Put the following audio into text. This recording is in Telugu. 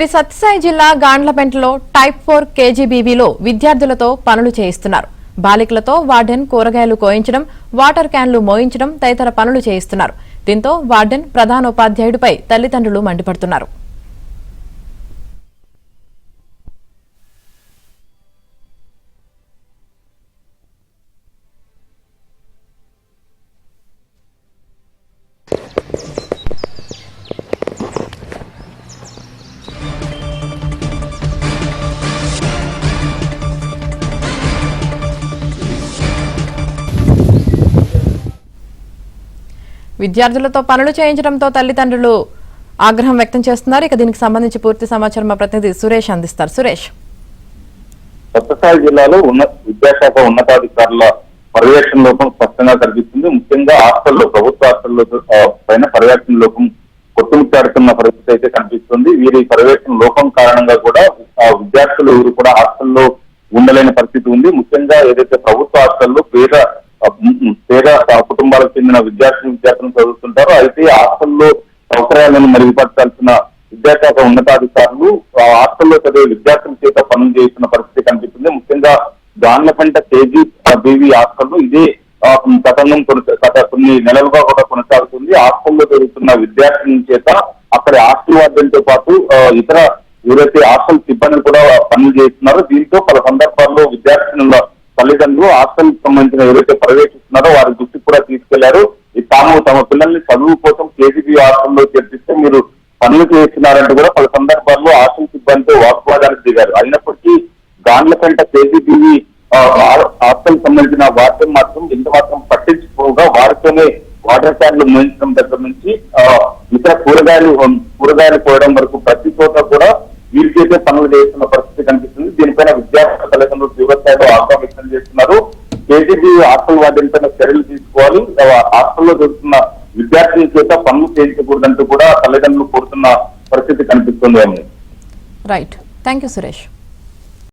శ్రీ సత్యసాయి జిల్లా గాండ్లపెంటలో టైప్ 4 కేజీబీవీలో విద్యార్థులతో పనులు చేయిస్తున్నారు. బాలికలతో వార్డెన్ కూరగాయలు కోయించడం, వాటర్ క్యాన్లు మోయించడం తదితర పనులు చేయిస్తున్నారు. దీంతో వార్డెన్ ప్రధానోపాధ్యాయుడిపై తల్లిదండ్రులు మండిపడుతున్నారు. విద్యార్థులతో పనులు చేయించడంతో తల్లిదండ్రులు ఆగ్రహం వ్యక్తం చేస్తున్నారు. ఇక దీనికి సంబంధించి పూర్తి సమాచారం మా ప్రతినిధి సురేష్ అందిస్తారు. సురేష్, సత్యసాయి జిల్లాలో విద్యాశాఖ ఉన్నతాధికారుల పర్యవేక్షణ లోపం స్పష్టంగా కనిపిస్తుంది. ముఖ్యంగా హాస్టల్లో, ప్రభుత్వ హాస్టల్లో పైన పర్యవేక్షణ లోపం కొట్టుమిట్టాడుతున్న పరిస్థితి అయితే కనిపిస్తుంది. వీరి పర్యవేక్షణ లోపం కారణంగా కూడా విద్యార్థులు ఎవరు కూడా హాస్టల్లో ఉండలేని పరిస్థితి ఉంది. ముఖ్యంగా ఏదైతే ప్రభుత్వ హాస్టల్లో పేద కుటుంబాలకు చెందిన విద్యార్థులు చదువుతుంటారో అయితే హాస్టల్లో సౌకర్యాలను మెరుగుపరచాల్సిన విద్యాశాఖ ఉన్నతాధికారులు హాస్టల్లో చదివే విద్యార్థుల చేత పనులు చేస్తున్న పరిస్థితి కనిపిస్తుంది. ముఖ్యంగా గాండ్లపెంట కేజీబీవీ హాస్టల్లో ఇదే తతంగం కొన్ని నెలలుగా కూడా కొనసాగుతుంది. హాస్టల్లో జరుగుతున్న విద్యార్థుల చేత అక్కడ హాస్టల్ వార్డెన్తో పాటు ఇతర ఎవరైతే హాస్టల్ సిబ్బంది కూడా పనులు చేస్తున్నారో దీంతో పలు సందర్భాల్లో విద్యార్థుల తల్లిదండ్రులు హాస్టల్ సంబంధించిన ఎవరైతే పర్యవేక్షిస్తున్నారో వారి దృష్టికి కూడా తీసుకెళ్లారు. తాము తమ పిల్లల్ని చదువు కోసం కేజీబీ హాస్టల్లో చేర్పిస్తే మీరు పనులు చేస్తున్నారంటూ కూడా పలు సందర్భాల్లో హాస్టల్ సిబ్బందితో వాగ్వాదానికి దిగారు. అయినప్పటికీ గాండ్లపెంట కేజీబీవీ హాస్టల్ సంబంధించిన వార్డెన్ మాత్రం ఎంత మాత్రం పట్టించుకోగా వారితోనే వాటర్ క్యాన్లు మోయించడం దగ్గర నుంచి ఇతర కూరగాయలు కోయడం వరకు ప్రతి చోట కూడా వీరికైతే పనులు చేస్తున్న పరిస్థితి కనిపిస్తుంది. దీనిపైన విద్యార్థుల తల్లిదండ్రులు తీవ్రస్థాయిలో ఆగ్రహం వ్యక్తం చేస్తున్నారు. కేజీబీ హాస్టల్ వార్డెన్ పైన చర్యలు తీసుకోవాలి, హాస్టల్లో జరుగుతున్న విద్యార్థుల చేత పనులు చేయించకూడదంటూ కూడా తల్లిదండ్రులు కోరుతున్న పరిస్థితి కనిపిస్తుంది. Right, thank you Suresh.